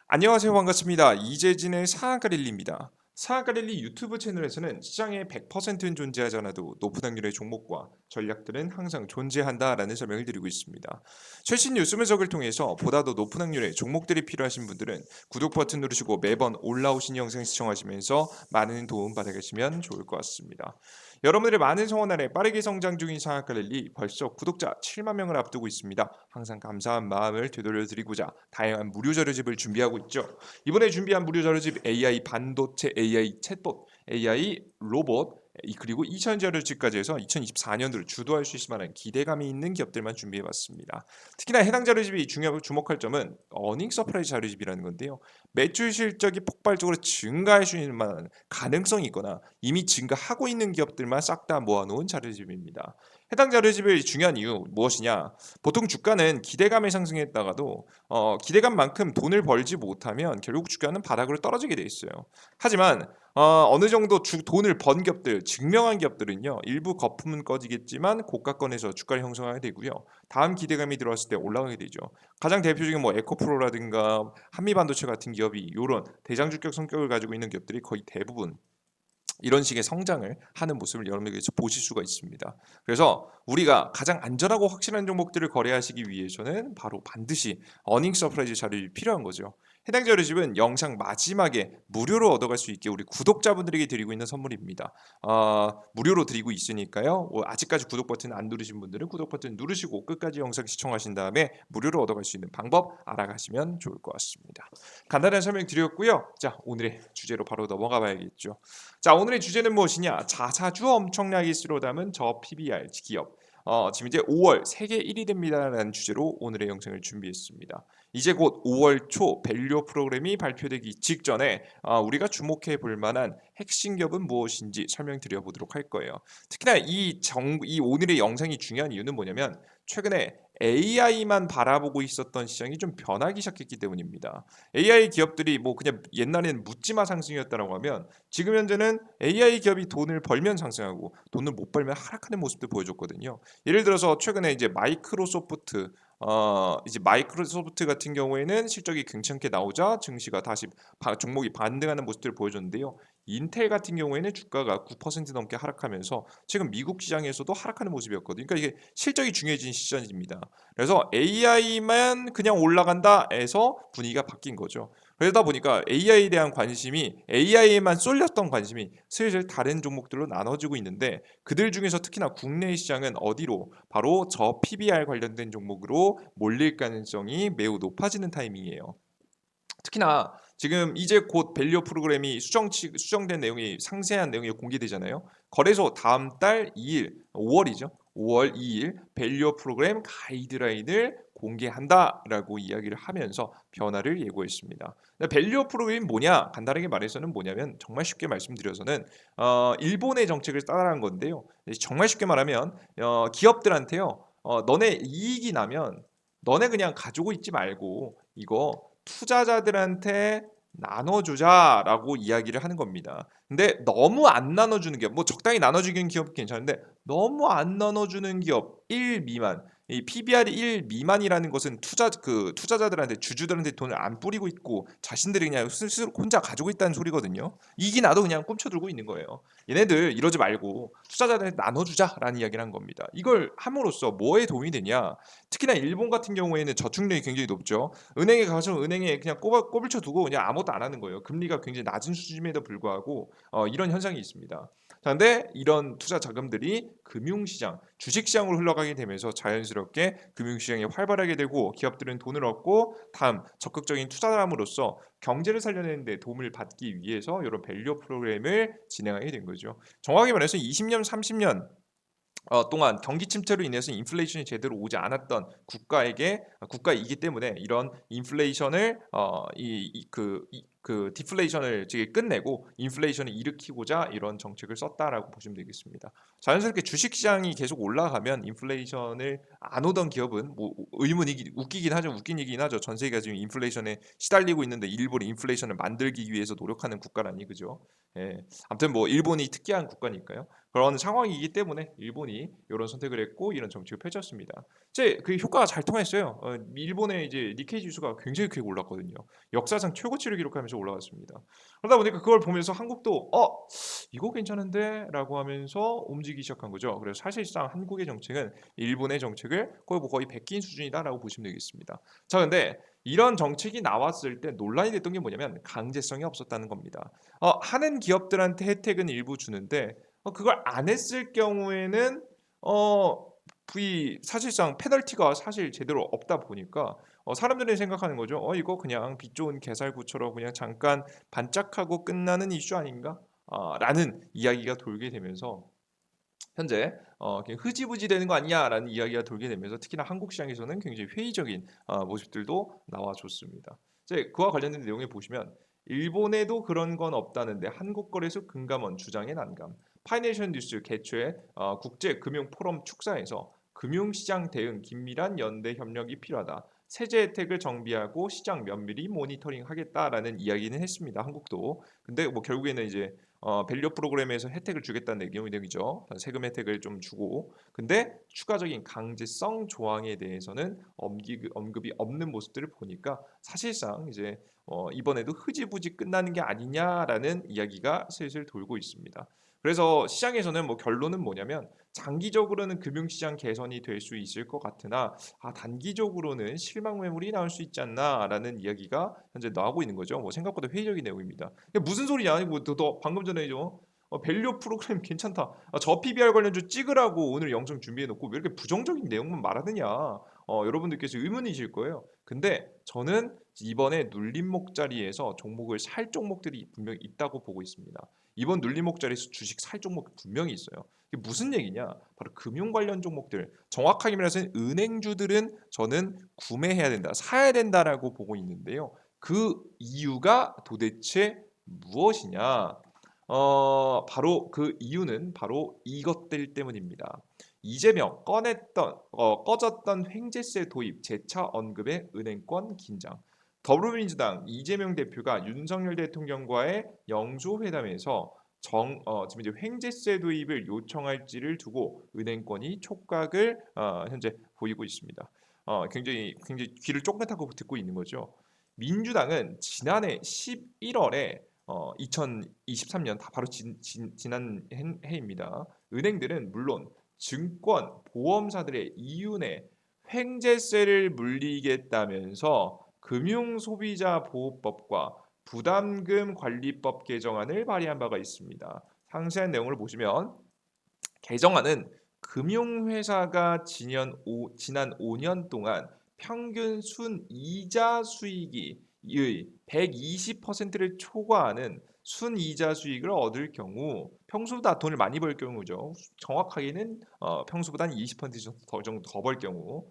안녕하세요. 반갑습니다. 이재진의 사학가릴리입니다. 사학가릴리 유튜브 채널에서는 시장에 100%는 존재하지 않아도 높은 확률의 종목과 전략들은 항상 존재한다라는 설명을 드리고 있습니다. 최신 뉴스 분석을 통해서 보다 더 높은 확률의 종목들이 필요하신 분들은 구독 버튼 누르시고 매번 올라오신 영상 시청하시면서 많은 도움 받아가시면 좋을 것 같습니다. 여러분들의 많은 성원 아래 빠르게 성장 중인 사학가릴리 벌써 구독자 7만 명을 앞두고 있습니다. 항상 감사한 마음을 되돌려드리고자 다양한 무료 자료집을 준비하고 있죠. 이번에 준비한 무료 자료집 AI 반도체, AI 챗봇, AI 로봇 그리고 2000 자료집까지 해서 2024년도를 주도할 수 있을 만한 기대감이 있는 기업들만 준비해봤습니다. 특히나 해당 자료집이 중요하고 주목할 점은 어닝 서프라이즈 자료집이라는 건데요. 매출 실적이 폭발적으로 증가할 수 있는 만한 가능성이 있거나 이미 증가하고 있는 기업들만 싹 다 모아놓은 자료집입니다. 해당 자료집의 중요한 이유 무엇이냐? 보통 주가는 기대감에 상승했다가도 기대감만큼 돈을 벌지 못하면 결국 주가는 바닥으로 떨어지게 돼 있어요. 하지만 어느 정도 돈을 번 기업들, 증명한 기업들은요. 일부 거품은 꺼지겠지만 고가권에서 주가를 형성하게 되고요. 다음 기대감이 들어왔을 때 올라가게 되죠. 가장 대표적인 뭐 에코프로라든가 한미반도체 같은 기업이 이런 대장주격 성격을 가지고 있는 기업들이 거의 대부분 이런 식의 성장을 하는 모습을 여러분들께서 보실 수가 있습니다. 그래서 우리가 가장 안전하고 확실한 종목들을 거래하시기 위해서는 바로 반드시 어닝 서프라이즈 자료집이 필요한 거죠. 해당 자료집은 영상 마지막에 무료로 얻어갈 수 있게 우리 구독자분들에게 드리고 있는 선물입니다. 무료로 드리고 있으니까요. 아직까지 구독 버튼 안 누르신 분들은 구독 버튼 누르시고 끝까지 영상 시청하신 다음에 무료로 얻어갈 수 있는 방법 알아가시면 좋을 것 같습니다. 간단한 설명 드렸고요. 자, 오늘의 주제로 바로 넘어가 봐야겠죠. 자, 오늘의 주제는 무엇이냐? 자사주 엄청나게 쓸어 담은 저 PBR 기업. 지금 이제 5월 세계 1위 됩니다라는 주제로 오늘의 영상을 준비했습니다. 이제 곧 5월 초 밸류 프로그램이 발표되기 직전에 우리가 주목해 볼 만한 핵심 기업은 무엇인지 설명드려 보도록 할 거예요. 특히나 이 오늘의 영상이 중요한 이유는 뭐냐면 최근에 AI만 바라보고 있었던 시장이 좀 변하기 시작했기 때문입니다. AI 기업들이 뭐 그냥 옛날에는 묻지마 상승이었다라고 하면 지금 현재는 AI 기업이 돈을 벌면 상승하고 돈을 못 벌면 하락하는 모습도 보여줬거든요. 예를 들어서 최근에 이제 마이크로소프트 같은 경우에는 실적이 괜찮게 나오자 증시가 다시 종목이 반등하는 모습들을 보여줬는데요. 인텔 같은 경우에는 주가가 9% 넘게 하락하면서 지금 미국 시장에서도 하락하는 모습이었거든요. 그러니까 이게 실적이 중요해진 시점입니다. 그래서 AI만 그냥 올라간다 해서 분위기가 바뀐 거죠. 그러다 보니까 AI에 대한 관심이 AI에만 쏠렸던 관심이 슬슬 다른 종목들로 나눠지고 있는데 그들 중에서 특히나 국내 시장은 어디로 바로 저 PBR 관련된 종목으로 몰릴 가능성이 매우 높아지는 타이밍이에요. 특히나 지금 이제 곧 밸류 프로그램이 수정된 내용이 상세한 내용이 공개되잖아요. 거래소 다음 달 2일, 5월이죠. 5월 2일 밸류 프로그램 가이드라인을 공개한다라고 이야기를 하면서 변화를 예고했습니다. 밸류 프로그램이 뭐냐? 간단하게 말해서는 뭐냐면 정말 쉽게 말씀드려서는 일본의 정책을 따라한 건데요. 정말 쉽게 말하면 기업들한테요. 너네 이익이 나면 너네 그냥 가지고 있지 말고 이거 투자자들한테 나눠주자라고 이야기를 하는 겁니다. 근데 너무 안 나눠주는 기업, 뭐 적당히 나눠주는 기업 괜찮은데 너무 안 나눠주는 기업 1 미만, 이 PBR이 1 미만이라는 것은 투자자들한테 주주들한테 돈을 안 뿌리고 있고 자신들이 그냥 스스로 혼자 가지고 있다는 소리거든요. 이익이 나도 그냥 꿈쳐들고 있는 거예요. 얘네들 이러지 말고 투자자들한테 나눠주자라는 이야기를 한 겁니다. 이걸 함으로써 뭐에 도움이 되냐? 특히나 일본 같은 경우에는 저축률이 굉장히 높죠. 은행에 가서 은행에 그냥 꼬불쳐 두고 그냥 아무것도 안 하는 거예요. 금리가 굉장히 낮은 수준임에도 불구하고 이런 현상이 있습니다. 자, 근데 이런 투자 자금들이 금융시장, 주식시장으로 흘러가게 되면서 자연스럽게 금융시장이 활발하게 되고 기업들은 돈을 얻고 다음 적극적인 투자함으로써 경제를 살려내는 데 도움을 받기 위해서 이런 밸류 프로그램을 진행하게 된 거죠. 정확히 말해서 20년, 30년 동안 경기 침체로 인해서 인플레이션이 제대로 오지 않았던 국가이기 때문에 이런 인플레이션을 그 디플레이션을 지금 끝내고 인플레이션을 일으키고자 이런 정책을 썼다라고 보시면 되겠습니다. 자연스럽게 주식시장이 계속 올라가면 인플레이션을 안 오던 기업은 뭐 의문이 웃기긴 하죠. 웃긴 얘기긴 하죠. 전 세계가 지금 인플레이션에 시달리고 있는데 일본이 인플레이션을 만들기 위해서 노력하는 국가라니 그죠? 예. 아무튼 뭐 일본이 특이한 국가니까요. 그런 상황이기 때문에 일본이 이런 선택을 했고 이런 정책을 펼쳤습니다. 그 효과가 잘 통했어요. 일본의 이제 니케이 지수가 굉장히 크게 올랐거든요. 역사상 최고치를 기록하면서 올라갔습니다. 그러다 보니까 그걸 보면서 한국도 이거 괜찮은데라고 하면서 움직이기 시작한 거죠. 그래서 사실상 한국의 정책은 일본의 정책을 거의 베낀 수준이다라고 보시면 되겠습니다. 자, 근데 이런 정책이 나왔을 때 논란이 됐던 게 뭐냐면 강제성이 없었다는 겁니다. 하는 기업들한테 혜택은 일부 주는데 그걸 안 했을 경우에는 어, 사실상 페널티가 사실 제대로 없다 보니까 사람들이 생각하는 거죠. 이거 그냥 빛 좋은 개살구처럼 그냥 잠깐 반짝하고 끝나는 이슈 아닌가? 라는 이야기가 돌게 되면서 현재 그냥 흐지부지 되는 거 아니냐라는 이야기가 돌게 되면서 특히나 한국 시장에서는 굉장히 회의적인 모습들도 나와줬습니다. 이제 그와 관련된 내용을 보시면 일본에도 그런 건 없다는데 한국거래소 금감원 주장의 난감. 파이낸셜 뉴스 개최 국제 금융 포럼 축사에서 금융시장 대응 긴밀한 연대 협력이 필요하다. 세제 혜택을 정비하고 시장 면밀히 모니터링하겠다라는 이야기는 했습니다. 한국도. 근데 뭐 결국에는 이제 밸류 프로그램에서 혜택을 주겠다는 내용이죠. 세금 혜택을 좀 주고. 근데 추가적인 강제성 조항에 대해서는 언급이 없는 모습들을 보니까 사실상 이제 이번에도 흐지부지 끝나는 게 아니냐라는 이야기가 슬슬 돌고 있습니다. 그래서 시장에서는 뭐 결론은 뭐냐면 장기적으로는 금융시장 개선이 될 수 있을 것 같으나 단기적으로는 실망 매물이 나올 수 있지 않나라는 이야기가 현재 나오고 있는 거죠. 뭐 생각보다 회의적인 내용입니다. 이게 무슨 소리냐? 이거 너 방금 전에 밸류 프로그램 괜찮다. 저 PBR 관련주 찍으라고 오늘 영상 준비해 놓고 왜 이렇게 부정적인 내용만 말하느냐? 여러분들께서 의문이실 거예요. 근데 저는 이번에 눌림목 자리에서 종목을 살 종목들이 분명히 있다고 보고 있습니다. 이번 눌림목 자리에서 주식 살 종목 분명히 있어요. 이게 무슨 얘기냐? 바로 금융 관련 종목들. 정확하게 말해서 은행주들은 저는 구매해야 된다, 사야 된다라고 보고 있는데요. 그 이유가 도대체 무엇이냐? 바로 그 이유는 바로 이것들 때문입니다. 이재명 꺼졌던 횡재세 도입 재차 언급의 은행권 긴장. 더불어민주당 이재명 대표가 윤석열 대통령과의 영수회담에서 지금 이제 횡재세 도입을 요청할지를 두고 은행권이 촉각을 현재 보이고 있습니다. 굉장히 귀를 쫑긋하고 듣고 있는 거죠. 민주당은 지난해 11월에 2023년 다 바로 지난 해입니다. 은행들은 물론 증권, 보험사들의 이윤에 횡재세를 물리겠다면서 금융소비자보호법과 부담금 관리법 개정안을 발의한 바가 있습니다. 상세한 내용을 보시면 개정안은 금융회사가 지난 5년 동안 평균 순이자 수익이 120%를 초과하는 순이자 수익을 얻을 경우 평소보다 돈을 많이 벌 경우죠. 정확하게는 평소보다 20% 정도 더 벌 경우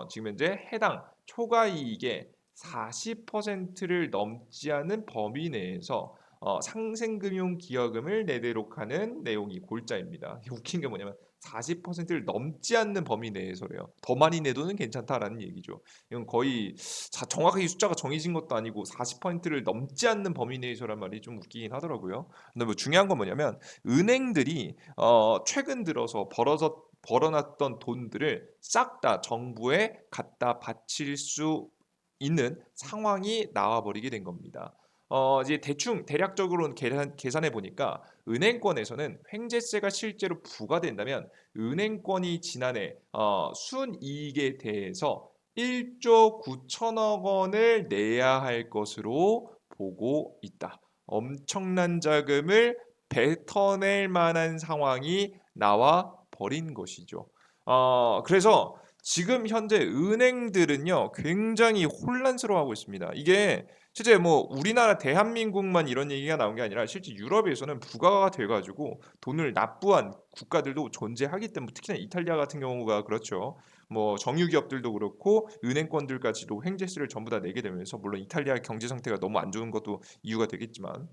지금 현재 해당 초과이익의 40%를 넘지 않은 범위 내에서 상생금융기여금을 내도록 하는 내용이 골자입니다. 웃긴 게 뭐냐면 40%를 넘지 않는 범위 내에서래요. 더 많이 내도는 괜찮다라는 얘기죠. 이건 거의 정확하게 숫자가 정해진 것도 아니고 40%를 넘지 않는 범위 내에서란 말이 좀 웃기긴 하더라고요. 근데 뭐 중요한 건 뭐냐면 은행들이 최근 들어서 벌어놨던 돈들을 싹 다 정부에 갖다 바칠 수 있는 상황이 나와버리게 된 겁니다. 이제 대충 대략적으로 계산해 보니까 은행권에서는 횡재세가 실제로 부과된다면 은행권이 지난해 순이익에 대해서 1조 9천억 원을 내야 할 것으로 보고 있다. 엄청난 자금을 뱉어낼 만한 상황이 나와 버린 것이죠. 그래서 지금 현재 은행들은요 굉장히 혼란스러워하고 있습니다. 이게 실제 뭐 우리나라 대한민국만 이런 얘기가 나온 게 아니라 실제 유럽에서는 부가가 돼가지고 돈을 납부한 국가들도 존재하기 때문에 특히나 이탈리아 같은 경우가 그렇죠. 뭐 정유 기업들도 그렇고 은행권들까지도 횡재세를 전부 다 내게 되면서, 물론 이탈리아 경제 상태가 너무 안 좋은 것도 이유가 되겠지만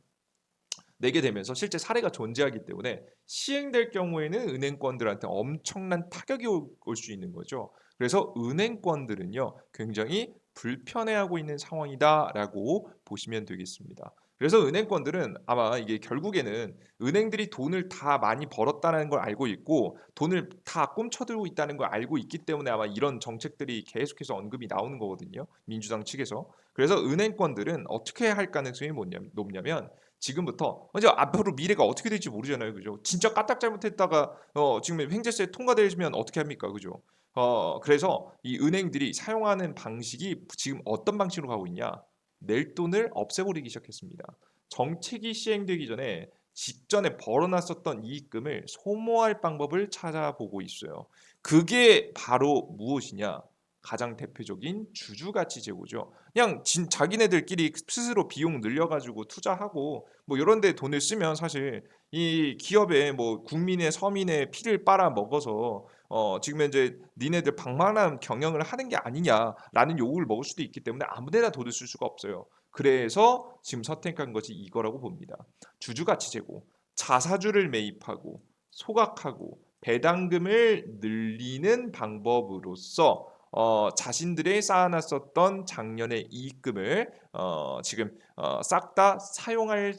내게 되면서 실제 사례가 존재하기 때문에 시행될 경우에는 은행권들한테 엄청난 타격이 올 수 있는 거죠. 그래서 은행권들은요, 굉장히 불편해하고 있는 상황이다라고 보시면 되겠습니다. 그래서 은행권들은 아마 이게 결국에는 은행들이 돈을 다 많이 벌었다는 걸 알고 있고 돈을 다 꿈쳐들고 있다는 걸 알고 있기 때문에 아마 이런 정책들이 계속해서 언급이 나오는 거거든요. 민주당 측에서. 그래서 은행권들은 어떻게 할 가능성이 높냐면, 지금부터 이제 앞으로 미래가 어떻게 될지 모르잖아요, 그죠? 진짜 까딱 잘못했다가 지금 횡재세 통과되면 어떻게 합니까, 그죠? 그래서 이 은행들이 사용하는 방식이 지금 어떤 방식으로 가고 있냐? 낼 돈을 없애버리기 시작했습니다. 정책이 시행되기 전에 직전에 벌어놨었던 이익금을 소모할 방법을 찾아보고 있어요. 그게 바로 무엇이냐? 가장 대표적인 주주가치 제고죠. 그냥 자기네들끼리 스스로 비용 늘려가지고 투자하고 뭐 이런 데 돈을 쓰면 사실 이 기업에 뭐 국민의 서민의 피를 빨아 먹어서 지금 현재 니네들 방만한 경영을 하는 게 아니냐라는 욕을 먹을 수도 있기 때문에 아무데나 돈을 쓸 수가 없어요. 그래서 지금 선택한 것이 이거라고 봅니다. 주주가치 제고, 자사주를 매입하고 소각하고 배당금을 늘리는 방법으로써 자신들의 쌓아놨었던 작년의 이익금을 지금 싹 다 사용할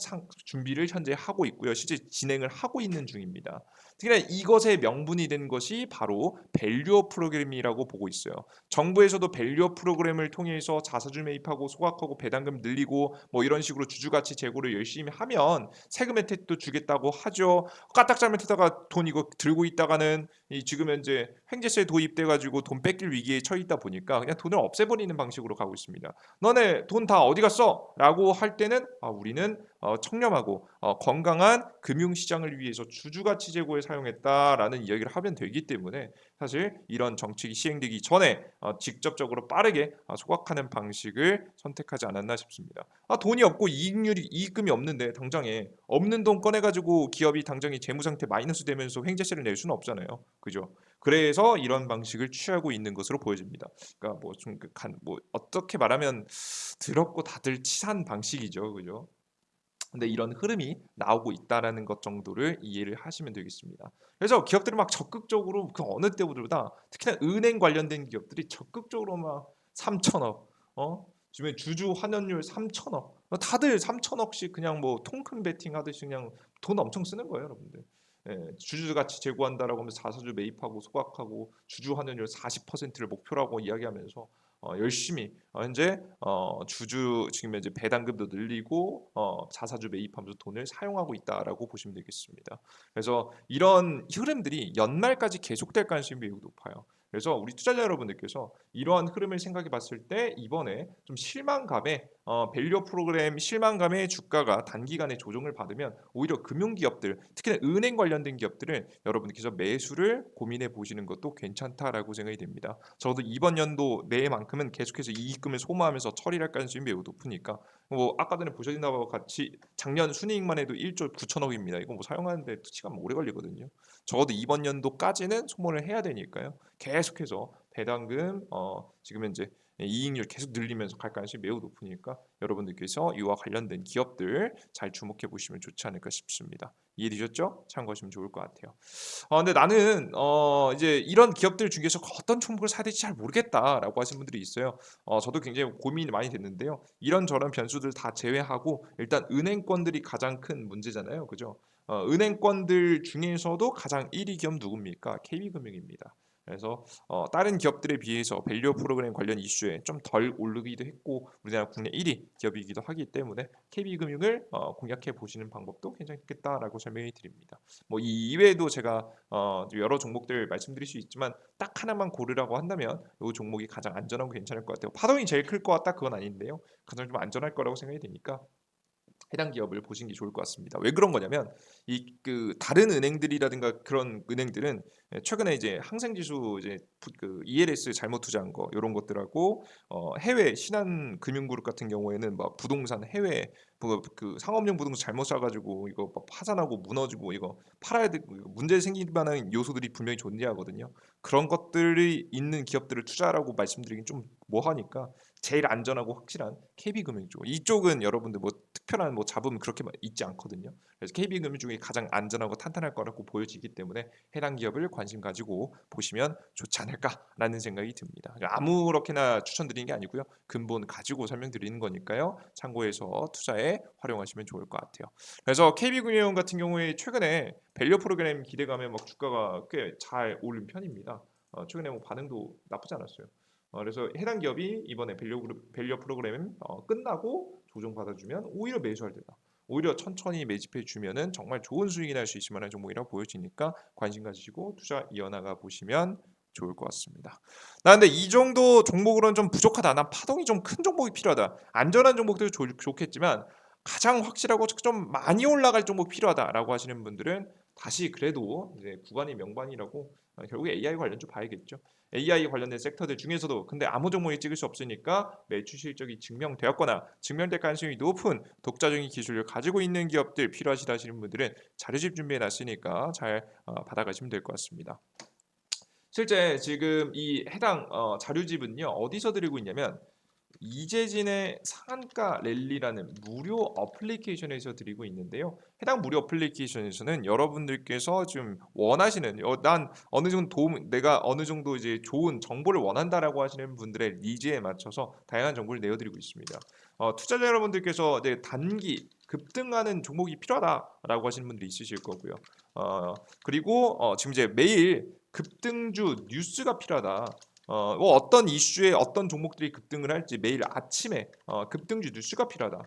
준비를 현재 하고 있고요. 실제 진행을 하고 있는 중입니다. 특히나 이것의 명분이 된 것이 바로 밸류업 프로그램이라고 보고 있어요. 정부에서도 밸류업 프로그램을 통해서 자사주 매입하고 소각하고 배당금 늘리고 뭐 이런 식으로 주주가치 제고를 열심히 하면 세금 혜택도 주겠다고 하죠. 까딱 잘못하다가 돈 이거 들고 있다가는 이 지금 현재 횡재세 도입돼 가지고 돈 뺏길 위기에 처해 있다 보니까 그냥 돈을 없애버리는 방식으로 가고 있습니다. 너네 돈 다 어디 갔어? 라고 할 때는 우리는 청렴하고 건강한 금융시장을 위해서 주주가치 제고에 사용했다라는 이야기를 하면 되기 때문에 사실 이런 정책이 시행되기 전에 직접적으로 빠르게 소각하는 방식을 선택하지 않았나 싶습니다. 돈이 없고 이익금이 없는데 당장에 없는 돈 꺼내가지고 기업이 당장에 재무 상태 마이너스 되면서 횡재세를 낼 수는 없잖아요, 그죠? 그래서 이런 방식을 취하고 있는 것으로 보여집니다. 그러니까 뭐 어떻게 말하면 더럽고 다들 치사한 방식이죠, 그죠? 근데 이런 흐름이 나오고 있다라는 것 정도를 이해를 하시면 되겠습니다. 그래서 기업들은 막 적극적으로 그 어느 때보다 특히나 은행 관련된 기업들이 적극적으로 막 3천억, 지금 주주 환원율 3천억, 다들 3천억씩 그냥 뭐 통큰 베팅 하듯이 그냥 돈 엄청 쓰는 거예요, 여러분들. 예, 주주 가치 제고한다라고 하면서 자사주 매입하고 소각하고 주주 환원율 40%를 목표라고 이야기하면서 열심히 현재 주주 지금 현재 배당금도 늘리고 자사주 매입하면서 돈을 사용하고 있다라고 보시면 되겠습니다. 그래서 이런 흐름들이 연말까지 계속될 가능성이 매우 높아요. 그래서 우리 투자자 여러분들께서 이러한 흐름을 생각해 봤을 때 이번에 좀 실망감에 밸류 프로그램 실망감에 주가가 단기간에 조정을 받으면 오히려 금융기업들, 특히나 은행 관련된 기업들은 여러분께서 매수를 고민해 보시는 것도 괜찮다라고 생각이 됩니다. 저도 이번 연도 내만큼은 계속해서 이익금을 소모하면서 처리할 가능성이 매우 높으니까 뭐 아까 전에 보셔진 바와 같이 작년 순이익만 해도 1조 9천억입니다. 이거 뭐 사용하는데 시간 오래 걸리거든요. 적어도 이번 연도까지는 소모를 해야 되니까요. 계속해서 배당금 지금 현재 이익률 계속 늘리면서 갈 가능성이 매우 높으니까 여러분들께서 이와 관련된 기업들 잘 주목해 보시면 좋지 않을까 싶습니다. 이해되셨죠? 참고하시면 좋을 것 같아요. 근데 나는 이제 이런 기업들 중에서 어떤 종목을 사야 될지 잘 모르겠다라고 하신 분들이 있어요. 저도 굉장히 고민이 많이 됐는데요. 이런저런 변수들 다 제외하고 일단 은행권들이 가장 큰 문제잖아요, 그죠? 은행권들 중에서도 가장 1위 기업 누굽니까? KB금융입니다. 그래서 다른 기업들에 비해서 밸류 프로그램 관련 이슈에 좀 덜 오르기도 했고 우리나라 국내 1위 기업이기도 하기 때문에 KB금융을 공략해 보시는 방법도 괜찮겠다라고 설명해 드립니다. 뭐 이 이외에도 제가 여러 종목들 말씀드릴 수 있지만 딱 하나만 고르라고 한다면 이 종목이 가장 안전하고 괜찮을 것 같아요. 파동이 제일 클 것 같다 그건 아닌데요. 가장 좀 안전할 거라고 생각이 되니까 해당 기업을 보시는 게 좋을 것 같습니다. 왜 그런 거냐면 이 그 다른 은행들이라든가 그런 은행들은 최근에 이제 항생 지수 이제 그 ELS 잘못 투자한 거 요런 것들하고 해외 신한 금융그룹 같은 경우에는 막 부동산 해외 그 상업용 부동산 잘못 사 가지고 이거 막 파산하고 무너지고 이거 팔아야 되고 문제 생길 만한 요소들이 분명히 존재하거든요. 그런 것들이 있는 기업들을 투자라고 말씀드리긴 좀 뭐하니까 제일 안전하고 확실한 KB금융 쪽. 이쪽은 여러분들 뭐 특별한 뭐 잡음 그렇게 있지 않거든요. 그래서 KB금융 중에 가장 안전하고 탄탄할 거라고 보여지기 때문에 해당 기업을 관심 가지고 보시면 좋지 않을까라는 생각이 듭니다. 아무렇게나 추천드리는 게 아니고요. 근본 가지고 설명드리는 거니까요. 참고해서 투자에 활용하시면 좋을 것 같아요. 그래서 KB금융 같은 경우에 최근에 밸류 프로그램 기대감에 막 주가가 꽤 잘 오른 편입니다. 최근에 뭐 반응도 나쁘지 않았어요. 그래서 해당 기업이 이번에 밸류 프로그램 끝나고 조정 받아주면 오히려 매수할 때다. 오히려 천천히 매집해 주면은 정말 좋은 수익이 날 수 있을 만한 종목이라고 보여지니까 관심 가지시고 투자 이어나가 보시면 좋을 것 같습니다. 나 근데 이 정도 종목으로는 좀 부족하다. 난 파동이 좀 큰 종목이 필요하다. 안전한 종목도 좋겠지만 가장 확실하고 좀 많이 올라갈 종목 필요하다라고 하시는 분들은 다시 그래도 이제 구간이 명반이라고 결국에 AI 관련 좀 봐야겠죠. AI 관련된 섹터들 중에서도 근데 아무 종목이 찍을 수 없으니까 매출 실적이 증명되었거나 증명될 가능성이 높은 독자적인 기술을 가지고 있는 기업들 필요하시다 하시는 분들은 자료집 준비해 놨으니까 잘 받아가시면 될 것 같습니다. 실제 지금 이 해당 자료집은요 어디서 드리고 있냐면 이재진의 상한가 랠리라는 무료 어플리케이션에서 드리고 있는데요. 해당 무료 어플리케이션에서는 여러분들께서 지금 원하시는 난 어느 정도 도움 내가 어느 정도 이제 좋은 정보를 원한다라고 하시는 분들의 니즈에 맞춰서 다양한 정보를 내어드리고 있습니다. 투자자 여러분들께서 단기 급등하는 종목이 필요하다라고 하시는 분들이 있으실 거고요. 그리고 지금 이제 매일 급등주 뉴스가 필요하다. 뭐 어떤 이슈에 어떤 종목들이 급등을 할지 매일 아침에 급등주 뉴스가 필요하다라고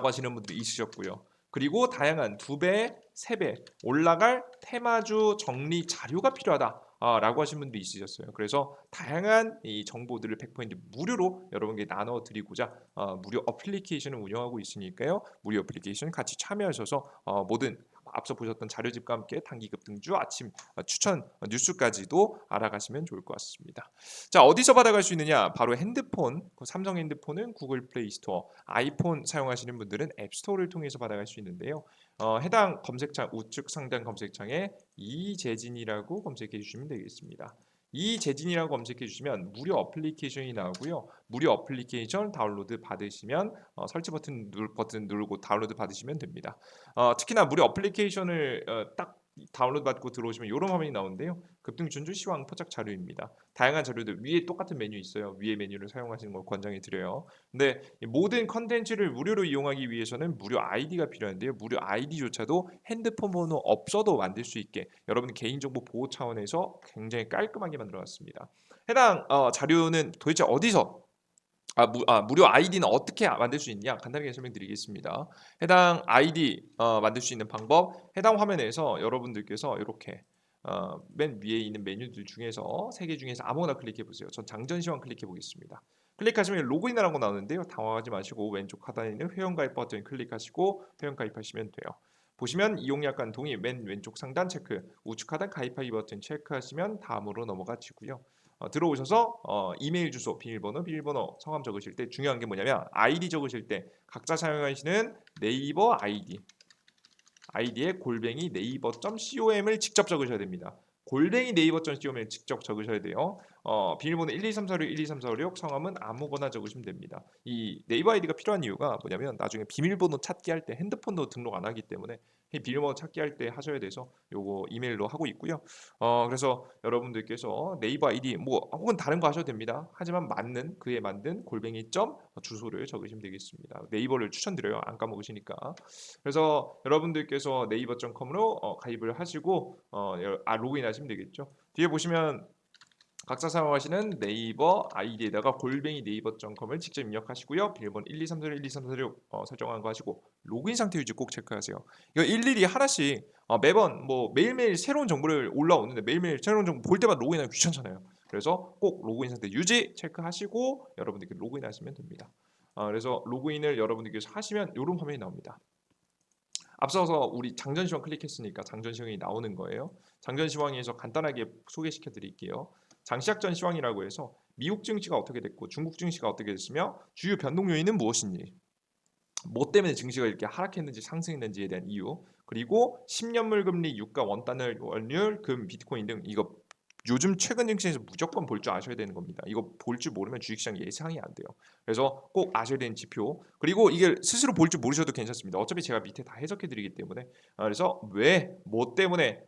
하시는 분들이 있으셨고요. 그리고 다양한 2배, 3배 올라갈 테마주 정리 자료가 필요하다. 라고 하신 분도 있으셨어요. 그래서 다양한 이 정보들을 100% 무료로 여러분께 나눠 드리고자 무료 어플리케이션을 운영하고 있으니까요. 무료 어플리케이션 같이 참여하셔서 모든 앞서 보셨던 자료집과 함께 단기 급등주 아침 추천 뉴스까지도 알아가시면 좋을 것 같습니다. 자, 어디서 받아갈 수 있느냐? 바로 핸드폰, 삼성 핸드폰은 구글 플레이 스토어, 아이폰 사용하시는 분들은 앱스토어를 통해서 받아갈 수 있는데요. 해당 검색창 우측 상단 검색창에 이재진이라고 검색해 주시면 되겠습니다. 이재진이라고 검색해 주시면 무료 어플리케이션이 나오고요. 무료 어플리케이션 다운로드 받으시면 설치 버튼 누르고 다운로드 받으시면 됩니다. 특히나 무료 어플리케이션을 딱 다운로드 받고 들어오시면 이런 화면이 나오는데요. 급등준주 시황 포착 자료입니다. 다양한 자료들 위에 똑같은 메뉴 있어요. 위에 메뉴를 사용하시는 걸 권장해 드려요. 근데 모든 컨텐츠를 무료로 이용하기 위해서는 무료 아이디가 필요한데요. 무료 아이디조차도 핸드폰 번호 없어도 만들 수 있게 여러분 개인정보 보호 차원에서 굉장히 깔끔하게 만들어놨습니다. 해당 자료는 도대체 어디서 무료 아이디는 어떻게 만들 수 있냐 간단하게 설명드리겠습니다. 해당 아이디 만들 수 있는 방법 해당 화면에서 여러분들께서 이렇게 맨 위에 있는 메뉴들 중에서 3개 중에서 아무거나 클릭해 보세요. 전 장전시황 클릭해 보겠습니다. 클릭하시면 로그인이라고 나오는데요. 당황하지 마시고 왼쪽 하단에 있는 회원가입 버튼 클릭하시고 회원가입하시면 돼요. 보시면 이용약관 동의 맨 왼쪽 상단 체크 우측 하단 가입하기 버튼 체크하시면 다음으로 넘어가시고요. 들어오셔서 이메일 주소, 비밀번호, 성함 적으실 때 중요한 게 뭐냐면 아이디 적으실 때 각자 사용하시는 네이버 아이디에 골뱅이 네이버.com을 직접 적으셔야 됩니다. 골뱅이 네이버.com을 직접 적으셔야 돼요. 비밀번호 12346 12346 성함은 아무거나 적으시면 됩니다. 이 네이버 아이디가 필요한 이유가 뭐냐면 나중에 비밀번호 찾기 할 때 핸드폰도 등록 안 하기 때문에 이 비밀번호 찾기 할 때 하셔야 돼서 요거 이메일로 하고 있고요. 그래서 여러분들께서 네이버 아이디 뭐 혹은 다른 거 하셔도 됩니다. 하지만 그에 만든 골뱅이 점 주소를 적으시면 되겠습니다. 네이버를 추천드려요. 안 까먹으시니까. 그래서 여러분들께서 네이버.com으로 가입을 하시고 로그인하시면 되겠죠. 뒤에 보시면 각자 사용하시는 네이버 아이디에다가 골뱅이 네이버.com을 직접 입력하시고요. 비밀번호 12346 12346 설정한 거 하시고 로그인 상태 유지 꼭 체크하세요. 이거 일일이 하나씩 매번 뭐 매일매일 새로운 정보를 올라오는데 매일매일 새로운 정보 볼 때마다 로그인하기 귀찮잖아요. 그래서 꼭 로그인 상태 유지 체크하시고 여러분들께 로그인하시면 됩니다. 그래서 로그인을 여러분들께서 하시면 이런 화면이 나옵니다. 앞서서 우리 장전시황 클릭했으니까 장전시황이 나오는 거예요. 장전시황에서 간단하게 소개시켜 드릴게요. 장시작 전 시황이라고 해서 미국 증시가 어떻게 됐고 중국 증시가 어떻게 됐으며 주요 변동 요인은 무엇인지, 뭐 때문에 증시가 이렇게 하락했는지 상승했는지에 대한 이유, 그리고 10년물 금리, 유가, 원달러 환율, 금, 비트코인 등 이거 요즘 최근 증시에서 무조건 볼 줄 아셔야 되는 겁니다. 이거 볼 줄 모르면 주식시장 예상이 안 돼요. 그래서 꼭 아셔야 되는 지표. 그리고 이게 스스로 볼 줄 모르셔도 괜찮습니다. 어차피 제가 밑에 다 해석해 드리기 때문에. 그래서 왜, 뭐 때문에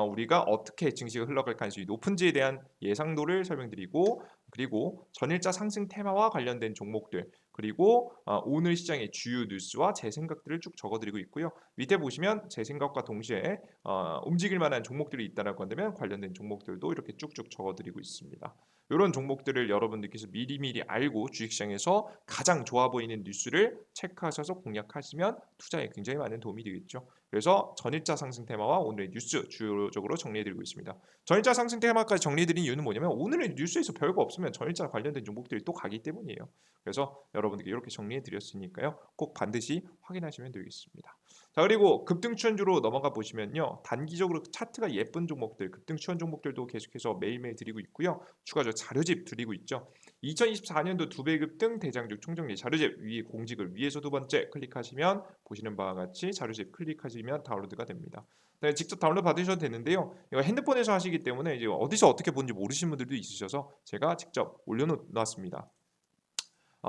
우리가 어떻게 증시가 흘러갈 가능성이 높은지에 대한 예상도를 설명드리고, 그리고 전일자 상승 테마와 관련된 종목들, 그리고 오늘 시장의 주요 뉴스와 제 생각들을 쭉 적어드리고 있고요. 밑에 보시면 제 생각과 동시에 움직일 만한 종목들이 있다라고 한다면 관련된 종목들도 이렇게 쭉쭉 적어드리고 있습니다. 이런 종목들을 여러분들께서 미리미리 알고 주식시장에서 가장 좋아 보이는 뉴스를 체크하셔서 공략하시면 투자에 굉장히 많은 도움이 되겠죠. 그래서 전일자 상승 테마와 오늘의 뉴스 주요적으로 정리해드리고 있습니다. 전일자 상승 테마까지 정리해드린 이유는 뭐냐면 오늘의 뉴스에서 별거 없으면 전일자 관련된 종목들이 또 가기 때문이에요. 그래서 여러분들께 이렇게 정리해 드렸으니까요. 꼭 반드시 확인하시면 되겠습니다. 자, 그리고 급등 추천주로 넘어가 보시면요. 단기적으로 차트가 예쁜 종목들, 급등 추천 종목들도 계속해서 매일매일 드리고 있고요. 추가적으로 자료집 드리고 있죠. 2024년도 2배 급등 대장주 총정리 자료집 위에 공직을 위에서 두 번째 클릭하시면 보시는 바와 같이 자료집 클릭하시면 다운로드가 됩니다. 네, 직접 다운로드 받으셔도 되는데요. 이거 핸드폰에서 하시기 때문에 이제 어디서 어떻게 보는지 모르시는 분들도 있으셔서 제가 직접 올려놨습니다.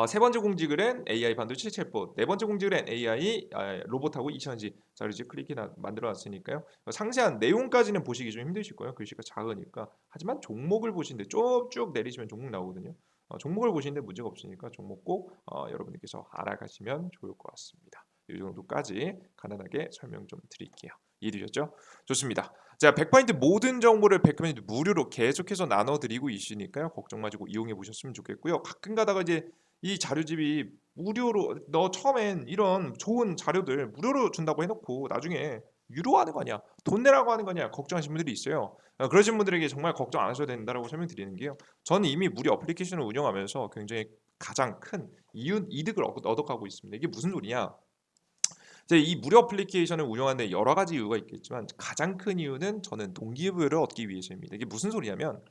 세 번째 공지글은 AI 반도체 챗봇, 네 번째 공지글은 AI 로봇하고 2000지 자료집 클릭해 만들어놨으니까요. 상세한 내용까지는 보시기 좀 힘드실 거예요. 글씨가 작으니까. 하지만 종목을 보시는데 쭉 내리시면 종목 나오거든요. 종목을 보시는데 문제가 없으니까 종목 꼭 여러분들께서 알아가시면 좋을 것 같습니다. 이 정도까지 간단하게 설명 좀 드릴게요. 이해되셨죠? 좋습니다. 자, 100% 모든 정보를 100% 무료로 계속해서 나눠드리고 있으니까요. 걱정 마시고 이용해 보셨으면 좋겠고요. 가끔 가다가 이제 이 자료집이 무료로 너 처음엔 이런 좋은 자료들 무료로 준다고 해놓고 나중에 유료화하는 거 아니야? 돈 내라고 하는 거 아니야? 걱정하시는 분들이 있어요. 그러신 분들에게 정말 걱정 안 하셔도 된다라고 설명드리는 게요. 저는 이미 무료 어플리케이션을 운영하면서 굉장히 가장 큰 이득을 얻어가고 있습니다. 이게 무슨 소리냐? 이제 이 무료 어플리케이션을 운영하는 데 여러 가지 이유가 있겠지만 가장 큰 이유는 저는 동기부여를 얻기 위해서입니다. 이게 무슨 소리냐면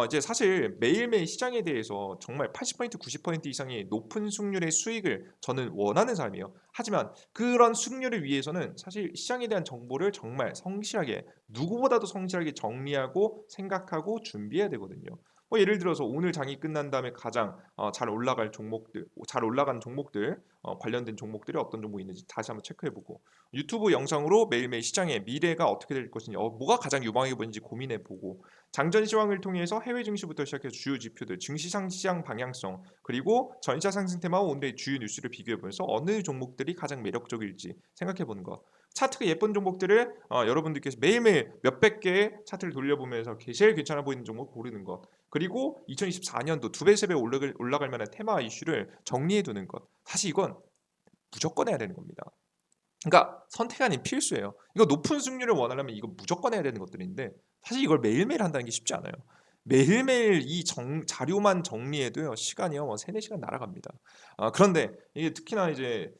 이제 사실 매일매일 시장에 대해서 정말 80% 90% 이상의 높은 수익률의 수익을 저는 원하는 사람이에요. 하지만 그런 수익률을 위해서는 사실 시장에 대한 정보를 정말 성실하게 누구보다도 성실하게 정리하고 생각하고 준비해야 되거든요. 뭐 예를 들어서 오늘 장이 끝난 다음에 가장 잘 올라갈 종목들, 잘 올라간 종목들, 관련된 종목들이 어떤 종목이 있는지 다시 한번 체크해보고 유튜브 영상으로 매일매일 시장의 미래가 어떻게 될 것인지 뭐가 가장 유망해 보이는지 고민해보고 장전 시황을 통해서 해외 증시부터 시작해서 주요 지표들, 증시상 시장 방향성, 그리고 전자 상승 테마와 오늘의 주요 뉴스를 비교해보면서 어느 종목들이 가장 매력적일지 생각해보는 것. 차트가 예쁜 종목들을 여러분들께서 매일매일 몇백 개의 차트를 돌려보면서 제일 괜찮아 보이는 종목 고르는 것. 그리고 2024년도 두 배, 세 배 올라갈 만한 테마 이슈를 정리해 두는 것. 사실 이건 무조건 해야 되는 겁니다. 그러니까 선택 아닌 필수예요. 이거 높은 승률을 원하려면 이거 무조건 해야 되는 것들인데 사실 이걸 매일매일 한다는 게 쉽지 않아요. 매일매일 이 자료만 정리해도요 시간이요 뭐 3-4시간 날아갑니다. 그런데 이게 특히나 이제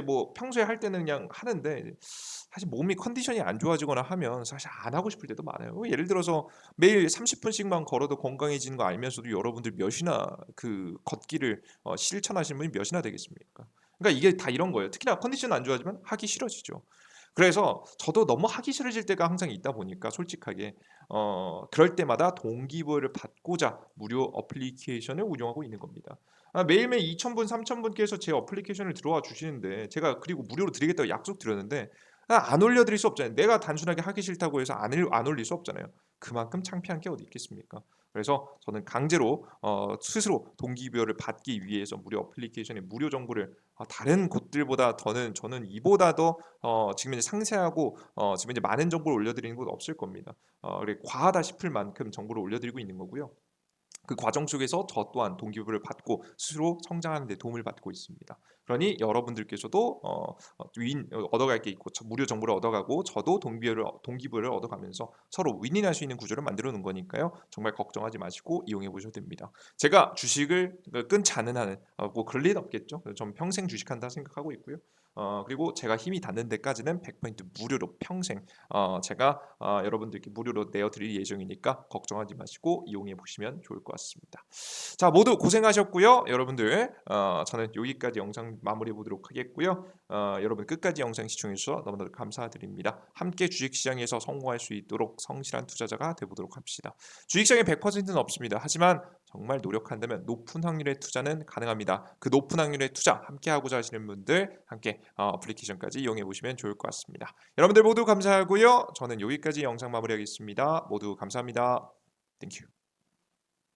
뭐 평소에 할 때는 그냥 하는데 사실 몸이 컨디션이 안 좋아지거나 하면 사실 안 하고 싶을 때도 많아요. 예를 들어서 매일 30분씩만 걸어도 건강해지는 거 알면서도 여러분들 몇이나 그 걷기를 실천하시는 분이 몇이나 되겠습니까? 그러니까 이게 다 이런 거예요. 특히나 컨디션 안 좋아지면 하기 싫어지죠. 그래서 저도 너무 하기 싫어질 때가 항상 있다 보니까 솔직하게 그럴 때마다 동기부여를 받고자 무료 어플리케이션을 운영하고 있는 겁니다. 매일매일 2,000분, 3,000분께서 제 어플리케이션을 들어와 주시는데 제가 그리고 무료로 드리겠다고 약속드렸는데 안 올려드릴 수 없잖아요. 내가 단순하게 하기 싫다고 해서 안 올릴 수 없잖아요. 그만큼 창피한 게 어디 있겠습니까? 그래서 저는 강제로 스스로 동기부여를 받기 위해서 무료 어플리케이션의 무료 정보를 다른 곳들보다 저는 이보다 더 지금 이제 상세하고 지금 이제 많은 정보를 올려드리는 곳 없을 겁니다. 그리고 과하다 싶을 만큼 정보를 올려드리고 있는 거고요. 그 과정 속에서 저 또한 동기부여를 받고 스스로 성장하는 데 도움을 받고 있습니다. 그러니 여러분들께서도 얻어갈 게 있고 무료 정보를 얻어가고 저도 동기부여를 얻어가면서 서로 윈윈할 수 있는 구조를 만들어 놓은 거니까요. 정말 걱정하지 마시고 이용해 보셔도 됩니다. 제가 주식을 끊지 않는 한은 뭐 그럴 리는 없겠죠. 전 평생 주식한다 생각하고 있고요. 그리고 제가 힘이 닿는 데까지는 100% 무료로 평생 제가 여러분들께 무료로 내어드릴 예정이니까 걱정하지 마시고 이용해 보시면 좋을 것 같습니다. 자, 모두 고생하셨고요. 여러분들 저는 여기까지 영상 마무리해 보도록 하겠고요. 여러분 끝까지 영상 시청해 주셔서 너무나도 감사드립니다. 함께 주식시장에서 성공할 수 있도록 성실한 투자자가 되보도록 합시다. 주식시장에 100%는 없습니다. 하지만 정말 노력한다면 높은 확률의 투자는 가능합니다. 그 높은 확률의 투자 함께 하고자 하시는 분들 함께 어플리케이션까지 이용해 보시면 좋을 것 같습니다. 여러분들 모두 감사하고요. 저는 여기까지 영상 마무리하겠습니다. 모두 감사합니다. 땡큐.